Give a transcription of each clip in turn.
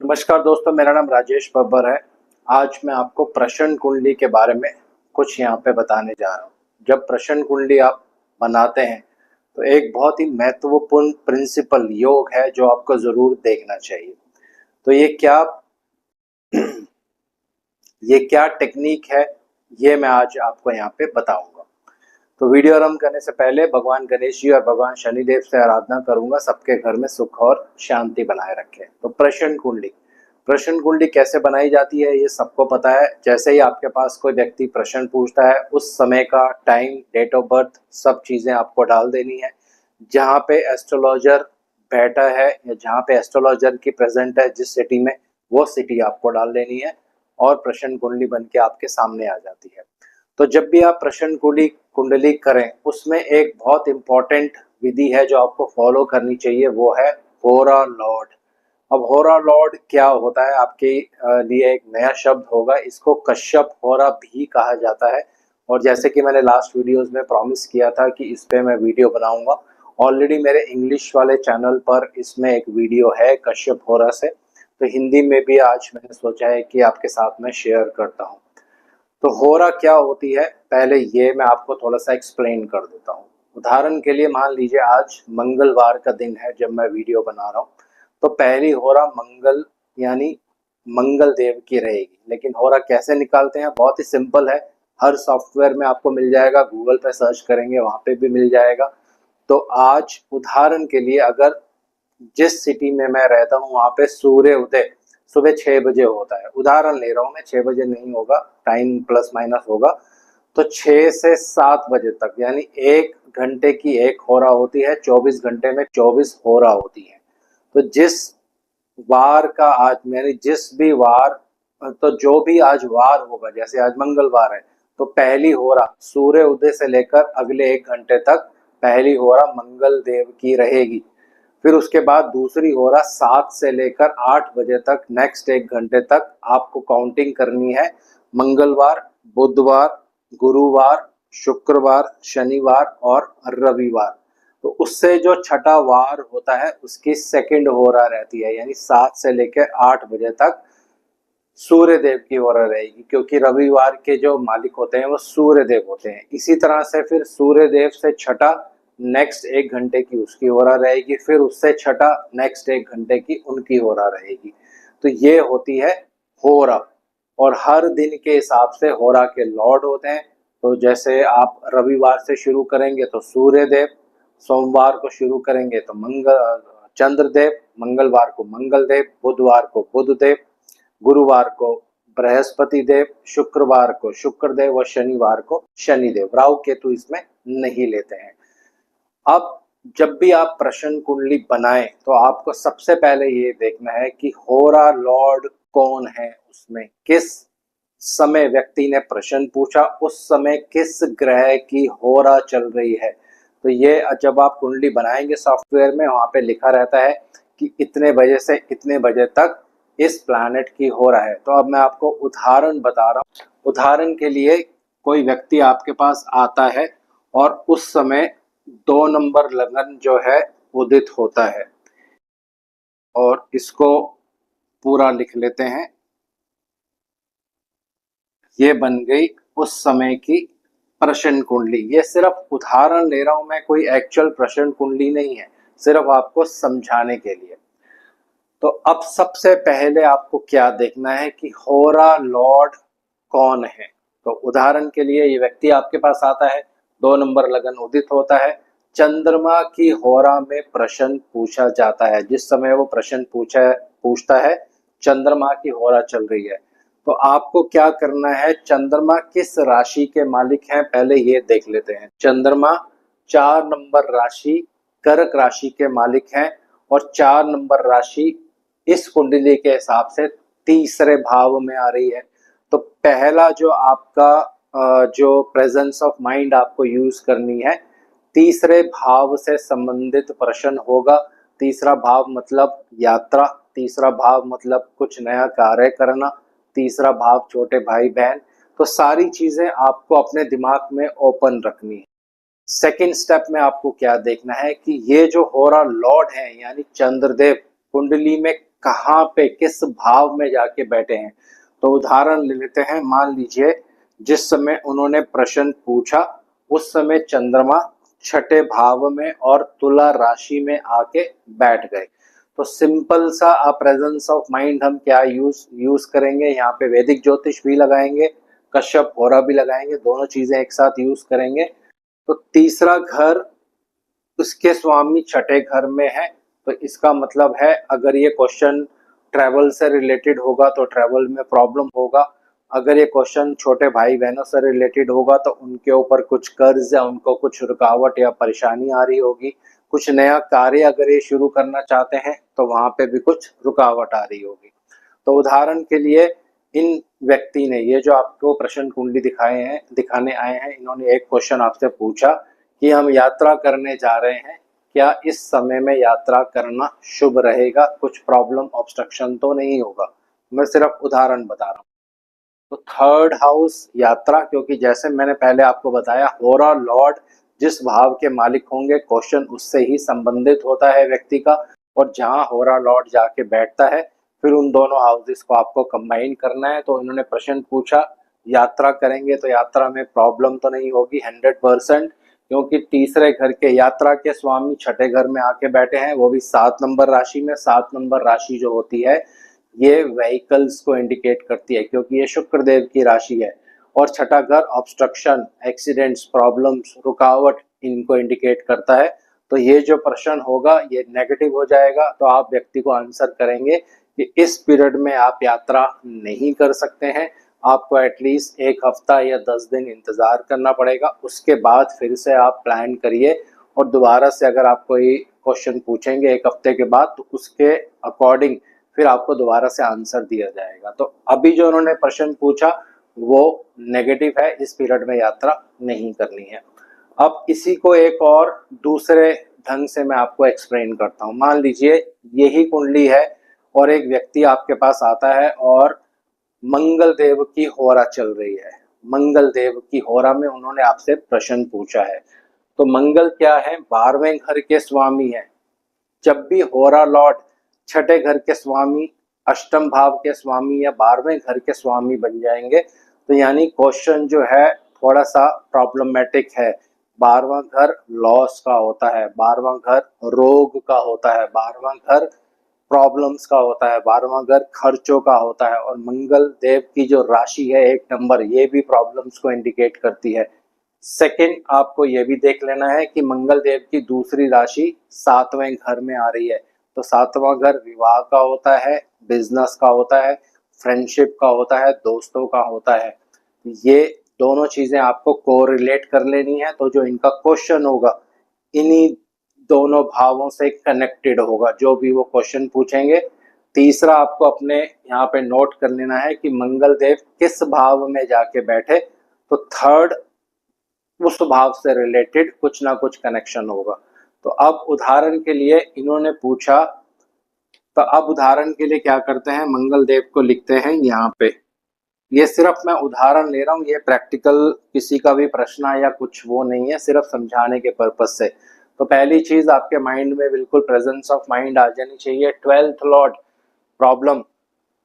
नमस्कार दोस्तों, मेरा नाम राजेश बब्बर है। आज मैं आपको प्रश्न कुंडली के बारे में कुछ यहाँ पे बताने जा रहा हूँ। जब प्रश्न कुंडली आप बनाते हैं तो एक बहुत ही महत्वपूर्ण प्रिंसिपल योग है जो आपको ज़रूर देखना चाहिए। तो ये क्या टेक्निक है, ये मैं आज आपको यहाँ पे बताऊंगा। तो वीडियो आरंभ करने से पहले भगवान गणेश जी और भगवान शनिदेव से आराधना करूंगा, सबके घर में सुख और शांति बनाए रखें। तो प्रश्न कुंडली कैसे बनाई जाती है ये सबको पता है। जैसे ही आपके पास कोई व्यक्ति प्रश्न पूछता है, उस समय का टाइम, डेट ऑफ बर्थ, सब चीजें आपको डाल देनी है। जहाँ पे एस्ट्रोलॉजर बैठा है या जहाँ पे एस्ट्रोलॉजर की प्रेजेंट है, जिस सिटी में, वो सिटी आपको डाल देनी है और प्रश्न कुंडली बन के आपके सामने आ जाती है। तो जब भी आप प्रश्न कुंडली करें, उसमें एक बहुत इंपॉर्टेंट विधि है जो आपको फॉलो करनी चाहिए, वो है होरा लॉर्ड। अब होरा लॉर्ड क्या होता है, आपके लिए एक नया शब्द होगा। इसको कश्यप होरा भी कहा जाता है। और जैसे कि मैंने लास्ट वीडियोस में प्रॉमिस किया था कि इस पे मैं वीडियो बनाऊंगा, ऑलरेडी मेरे इंग्लिश वाले चैनल पर इसमें एक वीडियो है कश्यप होरा से। तो हिंदी में भी आज मैंने सोचा है कि आपके साथ में शेयर करता हूँ। तो होरा क्या होती है, पहले ये मैं आपको थोड़ा सा एक्सप्लेन कर देता हूँ। उदाहरण के लिए मान लीजिए आज मंगलवार का दिन है जब मैं वीडियो बना रहा हूँ, तो पहली होरा मंगल यानी मंगल देव की रहेगी। लेकिन होरा कैसे निकालते हैं, बहुत ही सिंपल है। हर सॉफ्टवेयर में आपको मिल जाएगा, गूगल पे सर्च करेंगे वहां पे भी मिल जाएगा। तो आज उदाहरण के लिए, अगर जिस सिटी में मैं रहता हूँ वहां पे सूर्य उदय सुबह 6 बजे होता है, उदाहरण ले रहा हूँ मैं, 6 बजे नहीं होगा, टाइम प्लस माइनस होगा। तो 6 से 7 बजे तक यानी 1 घंटे की एक होरा होती है, 24 घंटे में 24 होरा होती है। तो जिस वार का आज यानी जिस भी वार, तो जो भी आज वार होगा, जैसे आज मंगलवार है, तो पहली होरा सूर्य उदय से लेकर अगले 1 घंटे तक पहली होरा मंगल देव की रहेगी। फिर उसके बाद दूसरी होरा 7 से लेकर 8 बजे तक, नेक्स्ट 1 घंटे तक आपको काउंटिंग करनी है। मंगलवार, बुधवार, गुरुवार, शुक्रवार, शनिवार और रविवार। तो उससे जो छठा वार होता है उसकी सेकंड होरा रहती है, यानी 7 से लेकर 8 बजे तक सूर्य देव की होरा रहेगी, क्योंकि रविवार के जो मालिक होते हैं वो सूर्य देव होते हैं। इसी तरह से फिर सूर्य देव से छठा नेक्स्ट 1 घंटे की उसकी होरा रहेगी, फिर उससे छठा नेक्स्ट 1 घंटे की उनकी होरा रहेगी। तो ये होती है होरा। और हर दिन के हिसाब से होरा के लॉर्ड होते हैं। तो जैसे आप रविवार से शुरू करेंगे तो सूर्य देव, सोमवार को शुरू करेंगे तो चंद्रदेव, मंगलवार को मंगल देव, बुधवार को बुध देव, गुरुवार को बृहस्पति देव, शुक्रवार को शुक्र देव और शनिवार को शनि देव। राहु केतु इसमें नहीं लेते हैं। अब जब भी आप प्रश्न कुंडली बनाएं तो आपको सबसे पहले ये देखना है कि होरा लॉर्ड कौन है, उसमें किस समय व्यक्ति ने प्रश्न पूछा, उस समय किस ग्रह की होरा चल रही है। तो ये जब आप कुंडली बनाएंगे सॉफ्टवेयर में, वहां पे लिखा रहता है कि इतने बजे से इतने बजे तक इस प्लैनेट की हो रहा है। तो अब मैं आपको उदाहरण बता रहा हूँ। उदाहरण के लिए, कोई व्यक्ति आपके पास आता है और उस समय 2 नंबर लगन जो है उदित होता है, और इसको पूरा लिख लेते हैं। ये बन गई उस समय की प्रश्न कुंडली। ये सिर्फ उदाहरण ले रहा हूं मैं, कोई एक्चुअल प्रश्न कुंडली नहीं है, सिर्फ आपको समझाने के लिए। तो अब सबसे पहले आपको क्या देखना है कि होरा लॉर्ड कौन है। तो उदाहरण के लिए, ये व्यक्ति आपके पास आता है, 2 नंबर लगन उदित होता है, चंद्रमा की होरा में प्रश्न पूछा जाता है। जिस समय वो प्रश्न पूछता है, चंद्रमा की होरा चल रही है। तो आपको क्या करना है, चंद्रमा किस राशि के मालिक हैं पहले ये देख लेते हैं। चंद्रमा 4 नंबर राशि कर्क राशि के मालिक हैं, और 4 नंबर राशि इस कुंडली के हिसाब से तीसरे भाव में आ रही है। तो पहला जो आपका जो प्रेजेंस ऑफ माइंड आपको यूज करनी है, तीसरे भाव से संबंधित प्रश्न होगा। तीसरा भाव मतलब यात्रा, तीसरा भाव मतलब कुछ नया कार्य करना, तीसरा भाव छोटे भाई बहन। तो सारी चीजें आपको अपने दिमाग में ओपन रखनी है। सेकंड स्टेप में आपको क्या देखना है कि ये जो होरा लॉर्ड है यानी चंद्रदेव, कुंडली में कहाँ पे किस भाव में जाके बैठे हैं। तो उदाहरण ले लेते हैं, मान लीजिए जिस समय उन्होंने प्रश्न पूछा उस समय चंद्रमा छठे भाव में और तुला राशि में आके बैठ गए। तो सिंपल सा प्रेजेंस ऑफ माइंड हम क्या यूज करेंगे, यहाँ पे वैदिक ज्योतिष भी लगाएंगे, कश्यप होरा भी लगाएंगे, दोनों चीजें एक साथ यूज करेंगे। तो तीसरा घर उसके स्वामी छठे घर में है, तो इसका मतलब है अगर ये क्वेश्चन ट्रैवल से रिलेटेड होगा तो ट्रैवल में प्रॉब्लम होगा, अगर ये क्वेश्चन छोटे भाई बहनों से रिलेटेड होगा तो उनके ऊपर कुछ कर्ज या उनको कुछ रुकावट या परेशानी आ रही होगी, कुछ नया कार्य अगर ये शुरू करना चाहते हैं तो वहां पे भी कुछ रुकावट आ रही होगी। तो उदाहरण के लिए इन व्यक्ति ने, ये जो आपको प्रश्न कुंडली दिखाने आए हैं, इन्होंने एक क्वेश्चन आपसे पूछा कि हम यात्रा करने जा रहे हैं, क्या इस समय में यात्रा करना शुभ रहेगा, कुछ प्रॉब्लम ऑब्स्ट्रक्शन तो नहीं होगा। मैं सिर्फ उदाहरण बता रहा हूँ। तो थर्ड हाउस यात्रा, क्योंकि जैसे मैंने पहले आपको बताया होरा लॉर्ड जिस भाव के मालिक होंगे क्वेश्चन उससे ही संबंधित होता है व्यक्ति का, और जहां होरा लॉर्ड जाके बैठता है फिर उन दोनों हाउसेस को आपको कंबाइन करना है। तो इन्होंने प्रश्न पूछा यात्रा करेंगे तो यात्रा में प्रॉब्लम तो नहीं होगी 100%, क्योंकि तीसरे घर के यात्रा के स्वामी छठे घर में आके बैठे हैं, वो भी 7 नंबर राशि में। 7 नंबर राशि जो होती है ये व्हीकल्स को इंडिकेट करती है, क्योंकि ये शुक्र देव की राशि है, और छठा घर ऑब्स्ट्रक्शन, एक्सीडेंट्स, प्रॉब्लम्स, रुकावट इनको इंडिकेट करता है। तो ये जो प्रश्न होगा ये नेगेटिव हो जाएगा, तो आप व्यक्ति को आंसर करेंगे कि इस पीरियड में आप यात्रा नहीं कर सकते हैं, आपको एटलीस्ट 1 हफ्ता या 10 दिन इंतजार करना पड़ेगा, उसके बाद फिर से आप प्लान करिए और दोबारा से अगर आप कोई क्वेश्चन पूछेंगे 1 हफ्ते के बाद तो उसके अकॉर्डिंग फिर आपको दोबारा से आंसर दिया जाएगा। तो अभी जो उन्होंने प्रश्न पूछा वो नेगेटिव है, इस पीरियड में यात्रा नहीं करनी है। अब इसी को एक और दूसरे ढंग से मैं आपको एक्सप्लेन करता हूँ। मान लीजिए यही कुंडली है और एक व्यक्ति आपके पास आता है और मंगल देव की होरा चल रही है, मंगल देव की होरा में उन्होंने आपसे प्रश्न पूछा है। तो मंगल क्या है, 12वें घर के स्वामी है। जब भी होरा लॉर्ड छठे घर के स्वामी, अष्टम भाव के स्वामी या 12वें घर के स्वामी बन जाएंगे तो यानी क्वेश्चन जो है थोड़ा सा प्रॉब्लमेटिक है। 12वां घर लॉस का होता है, 12वां घर रोग का होता है, 12वां घर प्रॉब्लम्स का होता है, 12वां घर खर्चों का होता है, और मंगल देव की जो राशि है 1 नंबर ये भी प्रॉब्लम्स को इंडिकेट करती है। सेकंड, आपको ये भी देख लेना है कि मंगल देव की दूसरी राशि 7वें घर में आ रही है। तो 7वां घर विवाह का होता है, बिजनेस का होता है, फ्रेंडशिप का होता है, दोस्तों का होता है। ये दोनों चीजें आपको कोरिलेट कर लेनी है। तो जो इनका क्वेश्चन होगा इन्हीं दोनों भावों से कनेक्टेड होगा जो भी वो क्वेश्चन पूछेंगे। तीसरा आपको अपने यहाँ पे नोट कर लेना है कि मंगल देव किस भाव में जाके बैठे, तो थर्ड उस भाव से रिलेटेड कुछ ना कुछ कनेक्शन होगा। तो अब उदाहरण के लिए इन्होंने पूछा, तो अब उदाहरण के लिए क्या करते हैं, मंगल देव को लिखते हैं यहाँ पे। ये सिर्फ मैं उदाहरण ले रहा हूँ, ये प्रैक्टिकल किसी का भी प्रश्न या कुछ वो नहीं है, सिर्फ समझाने के पर्पज से। तो पहली चीज आपके माइंड में बिल्कुल प्रेजेंस ऑफ माइंड आ जानी चाहिए। 12th लॉर्ड प्रॉब्लम,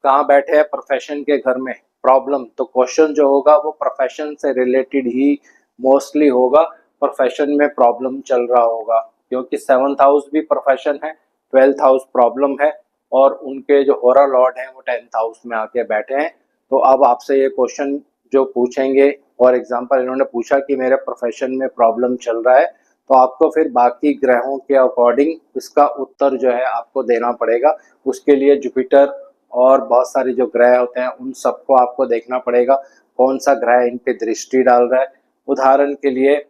कहाँ बैठे हैं, प्रोफेशन के घर में प्रॉब्लम। तो क्वेश्चन जो होगा वो प्रोफेशन से रिलेटेड ही मोस्टली होगा, प्रोफेशन में प्रॉब्लम चल रहा होगा, क्योंकि 7th हाउस भी प्रोफेशन है, 12th हाउस प्रॉब्लम है, और उनके जो होरा लॉर्ड हैं वो 10th हाउस में आके बैठे हैं। तो अब आपसे ये क्वेश्चन जो पूछेंगे, फॉर एग्जांपल इन्होंने पूछा कि मेरे प्रोफेशन में प्रॉब्लम चल रहा है, तो आपको फिर बाकी ग्रहों के अकॉर्डिंग इसका उत्तर जो है आपको देना पड़ेगा। उसके लिए जुपिटर और बहुत सारे जो ग्रह होते हैं उन सबको आपको देखना पड़ेगा कौन सा ग्रह इन पे दृष्टि डाल रहा है। उदाहरण के लिए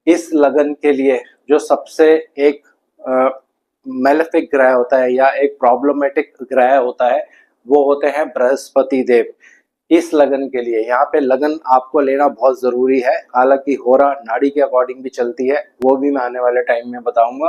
इस लगन के लिए जो सबसे एक मेलेफिक ग्रह होता है या एक प्रॉब्लमेटिक ग्रह होता है वो होते हैं बृहस्पति देव। इस लगन के लिए यहाँ पे लगन आपको लेना बहुत जरूरी है, हालांकि होरा नाड़ी के अकॉर्डिंग भी चलती है, वो भी मैं आने वाले टाइम में बताऊंगा।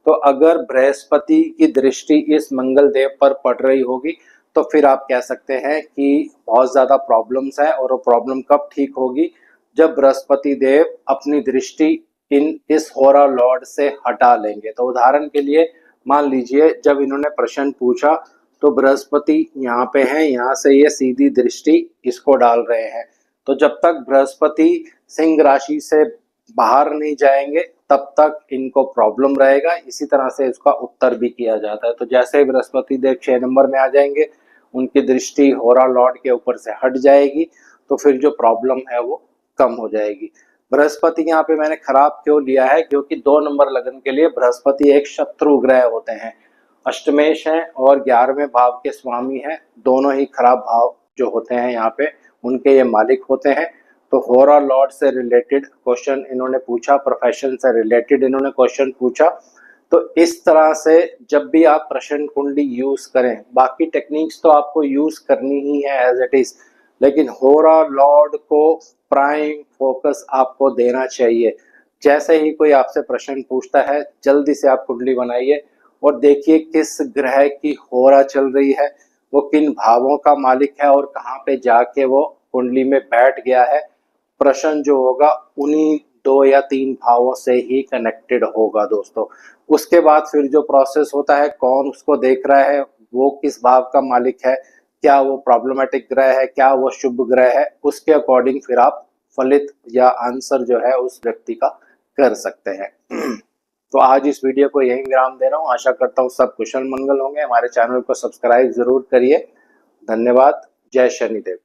तो अगर बृहस्पति की दृष्टि इस मंगल देव पर पड़ रही होगी तो फिर आप कह सकते हैं कि बहुत ज्यादा प्रॉब्लम्स है, और वो प्रॉब्लम कब ठीक होगी, जब बृहस्पति देव अपनी दृष्टि इस होरा लॉर्ड से हटा लेंगे। तो उदाहरण के लिए मान लीजिए जब इन्होंने प्रश्न पूछा तो बृहस्पति यहाँ पे है, यहाँ से ये सीधी दृष्टि इसको डाल रहे हैं। तो जब तक बृहस्पति सिंह राशि से बाहर नहीं जाएंगे तब तक इनको प्रॉब्लम रहेगा। इसी तरह से इसका उत्तर भी किया जाता है। तो जैसे ही बृहस्पति देव 6 नंबर में आ जाएंगे, उनकी दृष्टि होरा लॉर्ड के ऊपर से हट जाएगी, तो फिर जो प्रॉब्लम है वो कम हो जाएगी। बृहस्पति यहाँ पे मैंने खराब क्यों लिया है, क्योंकि 2 नंबर लगन के लिए बृहस्पति एक शत्रु ग्रह होते हैं, अष्टमेश हैं और 11वें भाव के स्वामी हैं। दोनों ही खराब भाव जो होते हैं यहाँ पे उनके ये मालिक होते हैं। तो होरा लॉर्ड से रिलेटेड क्वेश्चन इन्होंने पूछा, प्रोफेशन से रिलेटेड इन्होंने क्वेश्चन पूछा। तो इस तरह से जब भी आप प्रश्न कुंडली यूज करें, बाकी टेक्निक्स तो आपको यूज करनी ही है एज इट इज, लेकिन होरा लॉर्ड को प्राइम फोकस आपको देना चाहिए। जैसे ही कोई आपसे प्रश्न पूछता है, जल्दी से आप कुंडली बनाइए और देखिए किस ग्रह की होरा चल रही है, वो किन भावों का मालिक है और कहाँ पे जाके वो कुंडली में बैठ गया है। प्रश्न जो होगा उन्हीं 2 या 3 भावों से ही कनेक्टेड होगा दोस्तों। उसके बाद फिर जो प्रोसेस होता है, कौन उसको देख रहा है, वो किस भाव का मालिक है, क्या वो प्रॉब्लमेटिक ग्रह है, क्या वो शुभ ग्रह है, उसके अकॉर्डिंग फिर आप फलित या आंसर जो है उस व्यक्ति का कर सकते हैं। तो आज इस वीडियो को यहीं विराम दे रहा हूँ। आशा करता हूँ सब कुशल मंगल होंगे। हमारे चैनल को सब्सक्राइब जरूर करिए। धन्यवाद। जय शनिदेव।